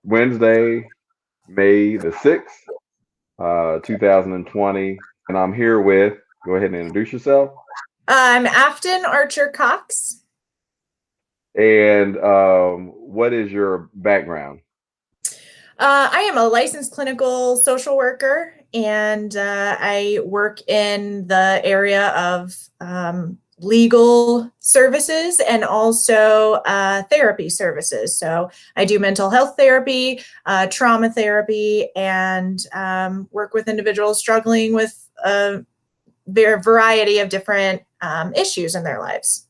Wednesday, May the 6th, 2020. And I'm here with, go ahead and introduce yourself. I'm Aftan Archer-Cox. And what is your background? I am a licensed clinical social worker, and I work in the area of legal services and also therapy services. So I do mental health therapy, trauma therapy, and work with individuals struggling with a variety of different issues in their lives.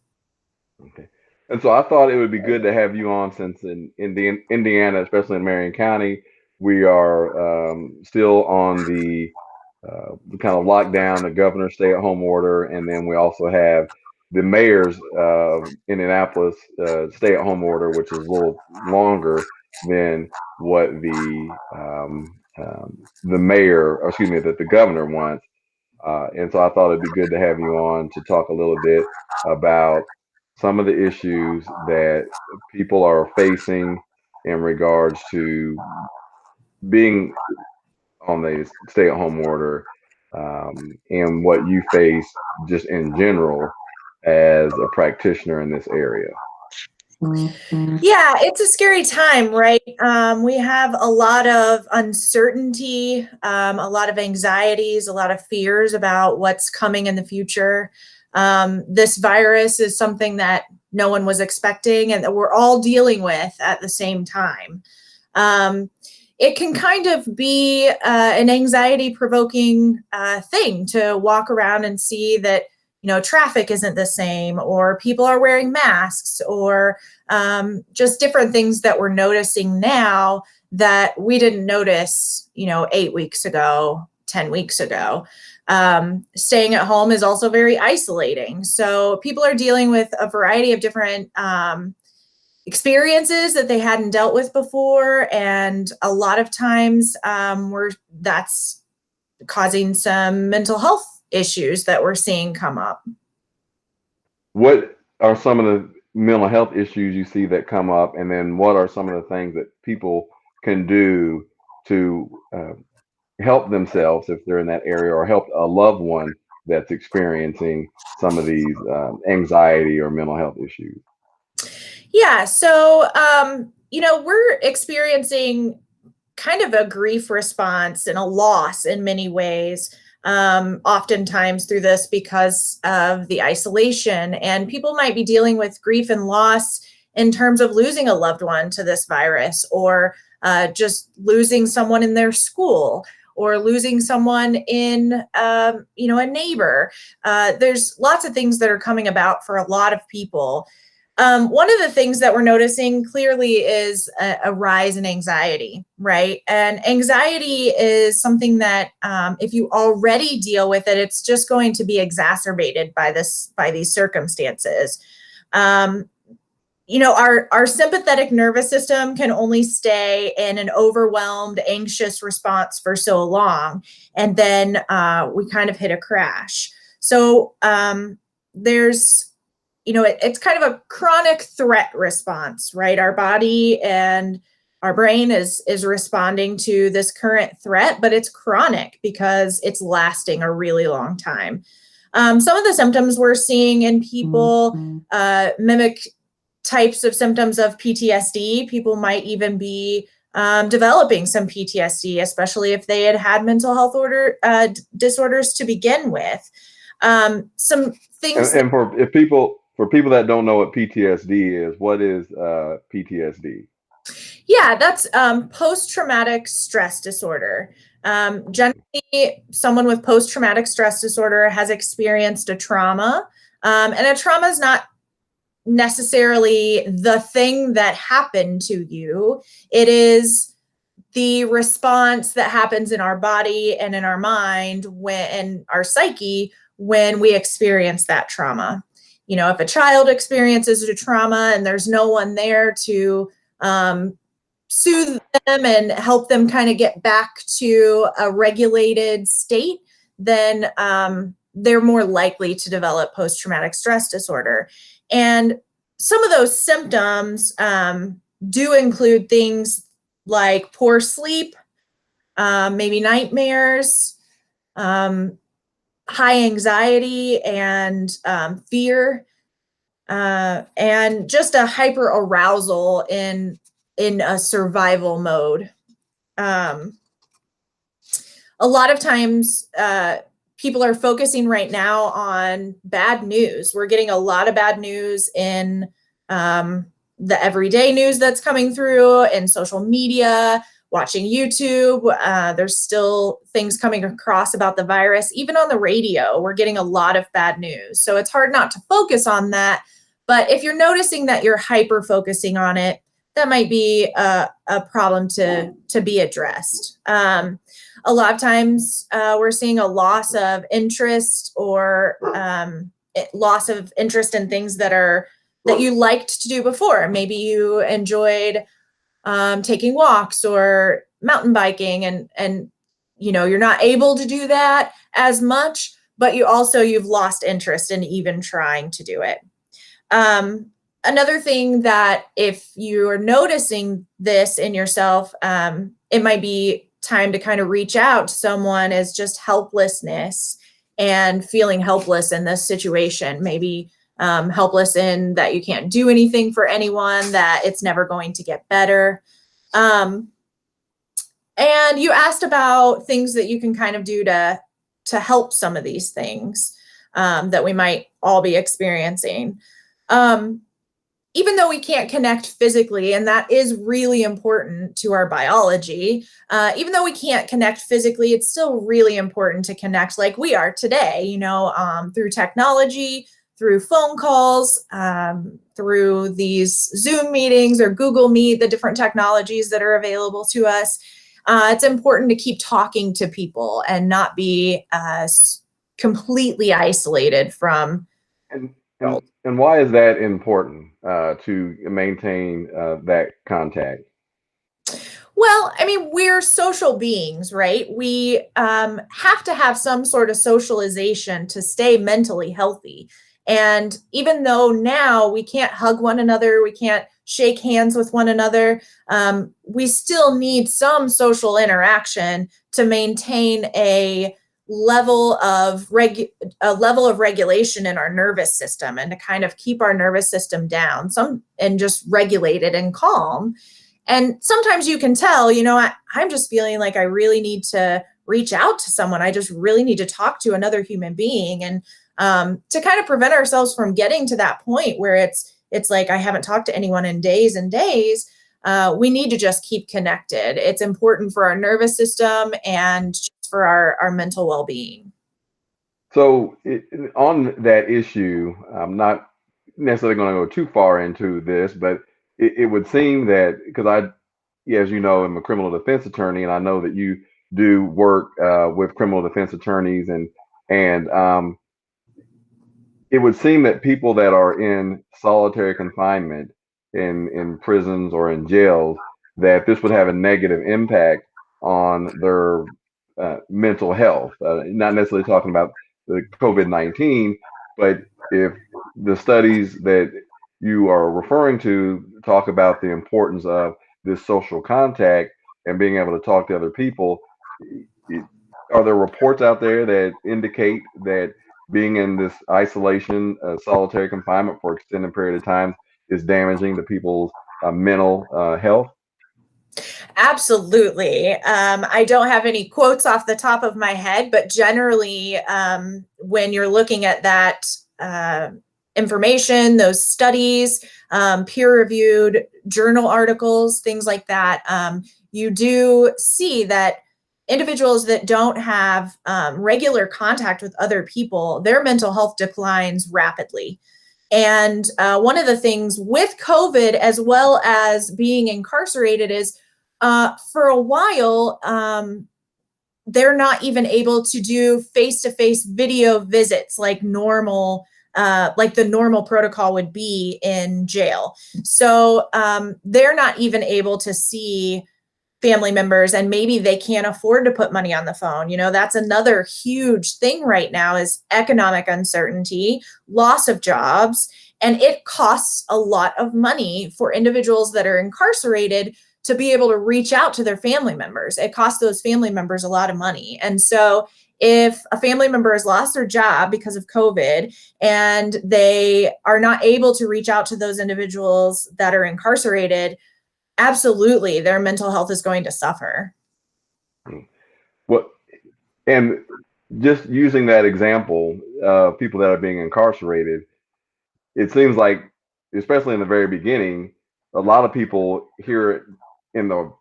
Okay. And so I thought it would be good to have you on since in Indiana, especially in Marion County, we are still on the kind of lockdown, the governor's stay-at-home order, and then we also have the mayor's Indianapolis stay-at-home order, which is a little longer than what the mayor, or excuse me, that the governor wants. And so I thought it'd be good to have you on to talk a little bit about some of the issues that people are facing in regards to being on the stay-at-home order, and what you face just in general as a practitioner in this area. Yeah, it's a scary time, right? We have a lot of uncertainty, a lot of anxieties, a lot of fears about what's coming in the future. This virus is something that no one was expecting and that we're all dealing with at the same time. It can kind of be an anxiety-provoking thing to walk around and see that, traffic isn't the same, or people are wearing masks, or just different things that we're noticing now that we didn't notice, 8 weeks ago, 10 weeks ago. Staying at home is also very isolating. So people are dealing with a variety of different experiences that they hadn't dealt with before. And a lot of times that's causing some mental health issues that we're seeing come up. What are some of the mental health issues you see that come up, and then what are some of the things that people can do to help themselves if they're in that area, or help a loved one that's experiencing some of these anxiety or mental health issues? Yeah, so we're experiencing kind of a grief response and a loss in many ways, oftentimes through this because of the isolation. And people might be dealing with grief and loss in terms of losing a loved one to this virus, or just losing someone in their school, or losing someone in, a neighbor. There's lots of things that are coming about for a lot of people. One of the things that we're noticing clearly is a rise in anxiety, right? And anxiety is something that if you already deal with it, it's just going to be exacerbated by these circumstances. Our sympathetic nervous system can only stay in an overwhelmed, anxious response for so long, and then we kind of hit a crash. So there's it's kind of a chronic threat response, right? Our body and our brain is responding to this current threat, but it's chronic because it's lasting a really long time. Some of the symptoms we're seeing in people mimic types of symptoms of PTSD. People might even be developing some PTSD, especially if they had mental health disorders to begin with. Some things. And for people that don't know what PTSD is, what is PTSD? Yeah, that's post-traumatic stress disorder. Generally, someone with post-traumatic stress disorder has experienced a trauma, and a trauma is not necessarily the thing that happened to you. It is the response that happens in our body and in our mind, in our psyche, when we experience that trauma. If a child experiences a trauma and there's no one there to soothe them and help them kind of get back to a regulated state, then they're more likely to develop post-traumatic stress disorder. And some of those symptoms do include things like poor sleep, maybe nightmares, high anxiety and fear, and just a hyper arousal in a survival mode. A lot of times, people are focusing right now on bad news. We're getting a lot of bad news in the everyday news that's coming through, in social media, watching YouTube. There's still things coming across about the virus. Even on the radio, we're getting a lot of bad news. So it's hard not to focus on that. But if you're noticing that you're hyper focusing on it, that might be a problem to be addressed. A lot of times we're seeing a loss of interest or loss of interest in things that you liked to do before. Maybe you enjoyed taking walks or mountain biking, and you're not able to do that as much, but you've lost interest in even trying to do it. Another thing that if you're noticing this in yourself, it might be time to kind of reach out to someone, is just helplessness and feeling helpless in this situation. Maybe helpless in that you can't do anything for anyone, that it's never going to get better. And you asked about things that you can kind of do to help some of these things that we might all be experiencing. Even though we can't connect physically, and that is really important to our biology, even though we can't connect physically, it's still really important to connect like we are today, through technology, through phone calls, through these Zoom meetings or Google Meet, the different technologies that are available to us. It's important to keep talking to people and not be completely isolated from. And why is that important to maintain that contact? Well, I mean, we're social beings, right? We have to have some sort of socialization to stay mentally healthy. And even though now we can't hug one another, we can't shake hands with one another, we still need some social interaction to maintain a level of regulation in our nervous system, and to kind of keep our nervous system down, and just regulated and calm. And sometimes you can tell, I'm just feeling like I really need to reach out to someone. I just really need to talk to another human being. And to kind of prevent ourselves from getting to that point where it's like, I haven't talked to anyone in days and days, we need to just keep connected. It's important for our nervous system and for our mental well-being. So on that issue, I'm not necessarily going to go too far into this, but it would seem that, because as you know, I'm a criminal defense attorney, and I know that you do work with criminal defense attorneys, and it would seem that people that are in solitary confinement in prisons or in jails, that this would have a negative impact on their mental health. Not necessarily talking about the COVID-19, but if the studies that you are referring to talk about the importance of this social contact and being able to talk to other people, are there reports out there that indicate that being in this isolation, solitary confinement for extended period of time is damaging to people's mental health? Absolutely. I don't have any quotes off the top of my head, but generally, when you're looking at that information, those studies, peer-reviewed journal articles, things like that, you do see that individuals that don't have regular contact with other people, their mental health declines rapidly. And one of the things with COVID, as well as being incarcerated, is for a while, they're not even able to do face-to-face video visits like the normal protocol would be in jail. So they're not even able to see family members, and maybe they can't afford to put money on the phone. That's another huge thing right now, is economic uncertainty, loss of jobs, And it costs a lot of money for individuals that are incarcerated to be able to reach out to their family members. It costs those family members a lot of money. And so if a family member has lost their job because of COVID and they are not able to reach out to those individuals that are incarcerated, absolutely their mental health is going to suffer. Well, and just using that example, people that are being incarcerated, it seems like, especially in the very beginning, a lot of people here in the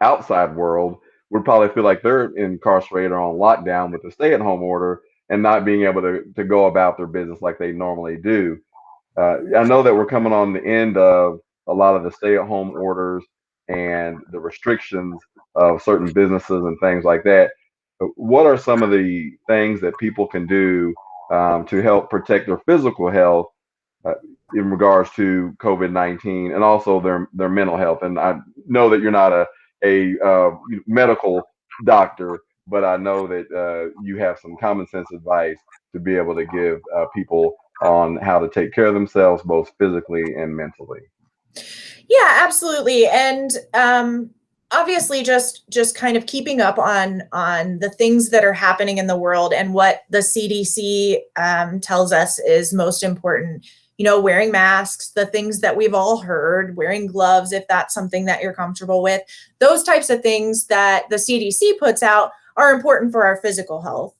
outside world would probably feel like they're incarcerated or on lockdown with the stay-at-home order and not being able to go about their business like they normally do. I know that we're coming on the end of a lot of the stay-at-home orders and the restrictions of certain businesses and things like that. What are some of the things that people can do to help protect their physical health uh, in regards to COVID-19 and also their mental health? And I know that you're not a medical doctor, but I know that you have some common sense advice to be able to give people on how to take care of themselves, both physically and mentally. Yeah, absolutely. And obviously just kind of keeping up on the things that are happening in the world and what the CDC tells us is most important. Wearing masks, the things that we've all heard, wearing gloves if that's something that you're comfortable with. Those types of things that the CDC puts out are important for our physical health.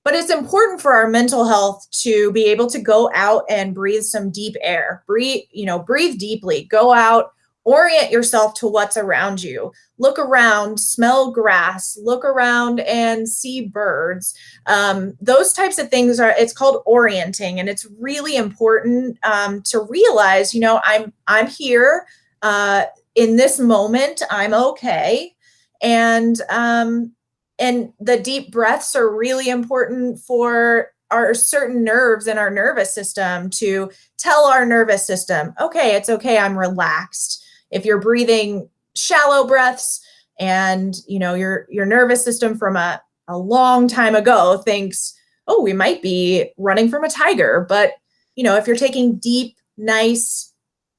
But it's important for our mental health to be able to go out and breathe some deep air. Breathe deeply, go out, orient yourself to what's around you. Look around, smell grass, look around and see birds. Those types of things it's called orienting. And it's really important to realize, I'm here in this moment, I'm okay. And the deep breaths are really important for our certain nerves in our nervous system to tell our nervous system, okay, it's okay, I'm relaxed. If you're breathing shallow breaths and your nervous system from a long time ago thinks, oh, we might be running from a tiger. But if you're taking deep, nice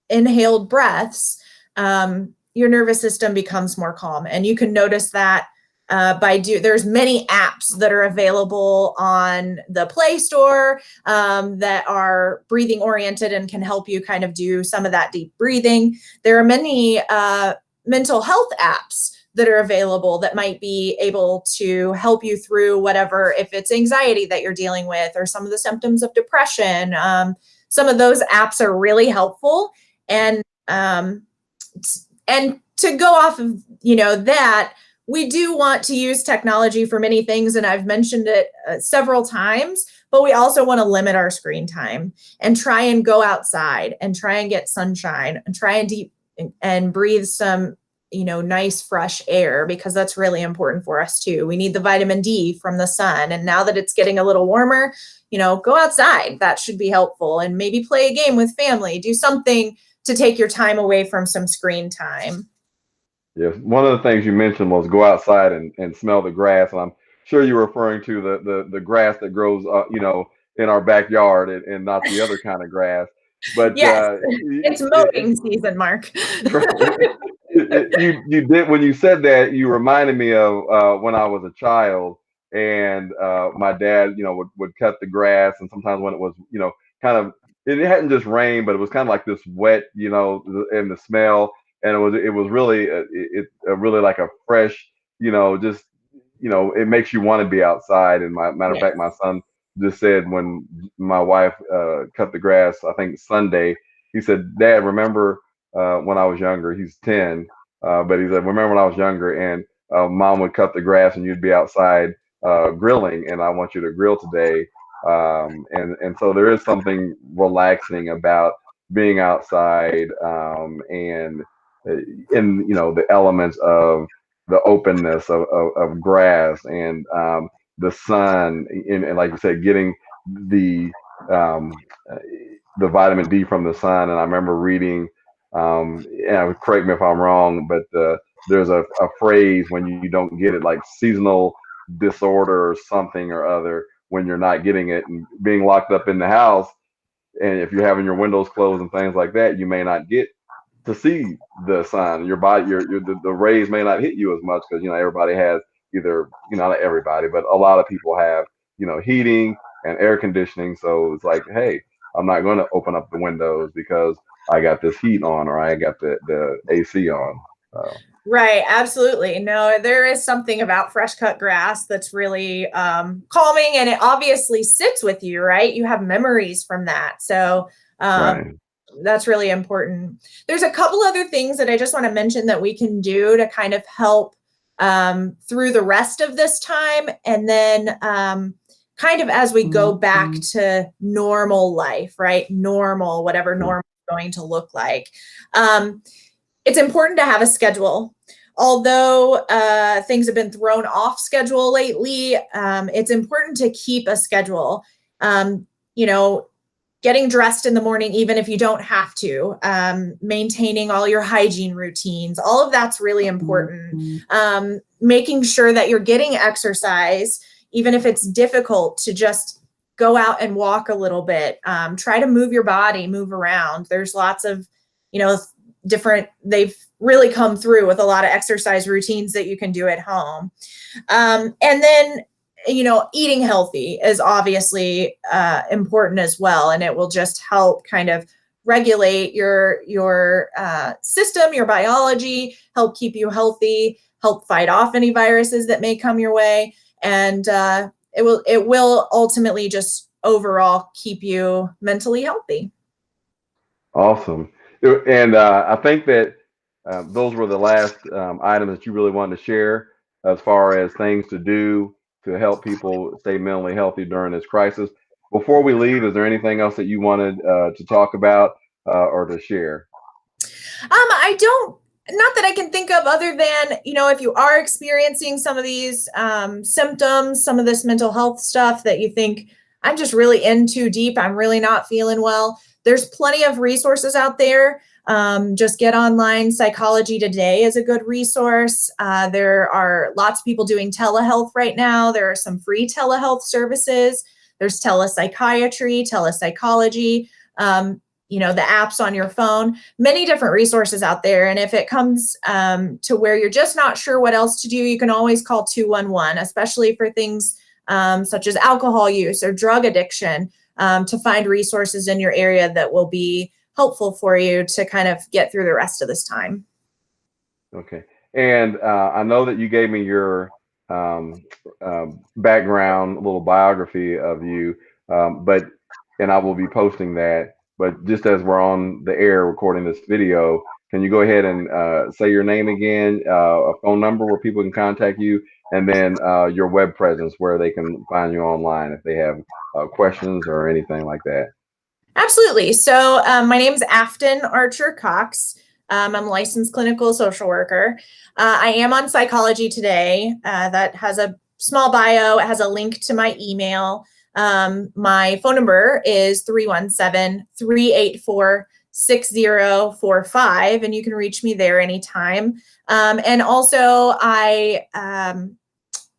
inhaled breaths, your nervous system becomes more calm. And you can notice that there's many apps that are available on the Play Store that are breathing oriented and can help you kind of do some of that deep breathing. There are many mental health apps that are available that might be able to help you through whatever, if it's anxiety that you're dealing with or some of the symptoms of depression. Some of those apps are really helpful. And to go off of that, we do want to use technology for many things, and I've mentioned it several times, but we also want to limit our screen time and try and go outside and try and get sunshine and try and breathe some, nice fresh air, because that's really important for us too. We need the vitamin D from the sun. And now that it's getting a little warmer, go outside. That should be helpful. And maybe play a game with family, do something to take your time away from some screen time. Yes, one of the things you mentioned was go outside and smell the grass, and I'm sure you're referring to the grass that grows, in our backyard and not the other kind of grass. But Yes, it's mowing season, Mark. you did, when you said that, you reminded me of when I was a child, and my dad, would cut the grass, and sometimes when it was, kind of, it hadn't just rained, but it was kind of like this wet, and the smell, and it was really really like a fresh, just it makes you want to be outside. And matter of Yes. fact, my son just said when my wife cut the grass, I think Sunday, he said, "Dad, remember when I was younger?" He's 10, but he said, "Remember when I was younger and Mom would cut the grass and you'd be outside grilling, and I want you to grill today." And so there is something relaxing about being outside, and in the elements of the openness of grass and the sun, and like you said, getting the um, uh, the vitamin D from the sun. And I remember reading, correct me if I'm wrong, but there's a phrase when you don't get it, like seasonal disorder or something or other, when you're not getting it and being locked up in the house. and if you're having your windows closed and things like that, you may not get to see the sun. Your body, the rays may not hit you as much because everybody has either not everybody, but a lot of people have heating and air conditioning. So it's like, hey, I'm not going to open up the windows because I got this heat on or I got the AC on. Right, absolutely. No, there is something about fresh cut grass that's really calming, and it obviously sits with you, right? You have memories from that. So Right. that's really important. There's a couple other things that I just want to mention that we can do to kind of help through the rest of this time. And then kind of as we go back to normal life, right? Normal, whatever normal is going to look like. It's important to have a schedule. Although things have been thrown off schedule lately, it's important to keep a schedule. Getting dressed in the morning, even if you don't have to, maintaining all your hygiene routines, all of that's really important. Making sure that you're getting exercise, even if it's difficult to just go out and walk a little bit. Try to move your body, move around. There's lots of, they've really come through with a lot of exercise routines that you can do at home. And then, eating healthy is obviously important as well. And it will just help kind of regulate your system, your biology, help keep you healthy, help fight off any viruses that may come your way. And it will ultimately just overall keep you mentally healthy. Awesome. And I think that those were the last items that you really wanted to share as far as things to do to help people stay mentally healthy during this crisis. Before we leave, is there anything else that you wanted to talk about or to share? I don't, not that I can think of, other than, if you are experiencing some of these symptoms, some of this mental health stuff that you think, I'm just really in too deep, I'm really not feeling well, there's plenty of resources out there. Just get online. Psychology Today is a good resource. There are lots of people doing telehealth right now. There are some free telehealth services. There's telepsychiatry, telepsychology. The apps on your phone, many different resources out there. And if it comes to where you're just not sure what else to do, you can always call 211, especially for things such as alcohol use or drug addiction, to find resources in your area that will be helpful for you to kind of get through the rest of this time. Okay. And I know that you gave me your background, a little biography of you, and I will be posting that. But just as we're on the air recording this video, can you go ahead and say your name again, a phone number where people can contact you, and then your web presence where they can find you online if they have questions or anything like that? Absolutely. So my name is Aftan Archer-Cox. I'm a licensed clinical social worker. I am on Psychology Today. That has a small bio. It has a link to my email. My phone number is 317-384-6045, and you can reach me there anytime. And also, I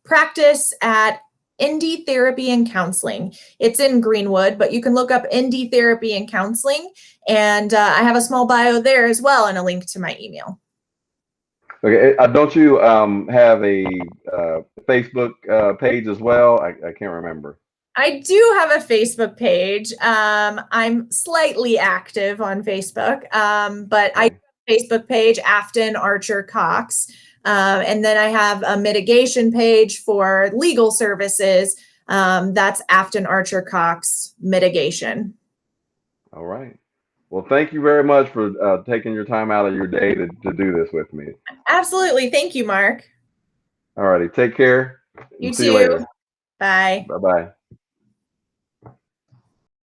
practice at ND Therapy and Counseling. It's in Greenwood, but you can look up ND Therapy and Counseling, and I have a small bio there as well and a link to my email. Okay. Don't you have a Facebook page as well? I can't remember. I do have a Facebook page. I'm slightly active on Facebook, but I have a Facebook page, Aftan Archer-Cox. And then I have a mitigation page for legal services. That's Aftan Archer-Cox Mitigation. All right. Well, thank you very much for taking your time out of your day to do this with me. Absolutely. Thank you, Mark. All righty. Take care You and see you too. later. Bye. Bye-bye.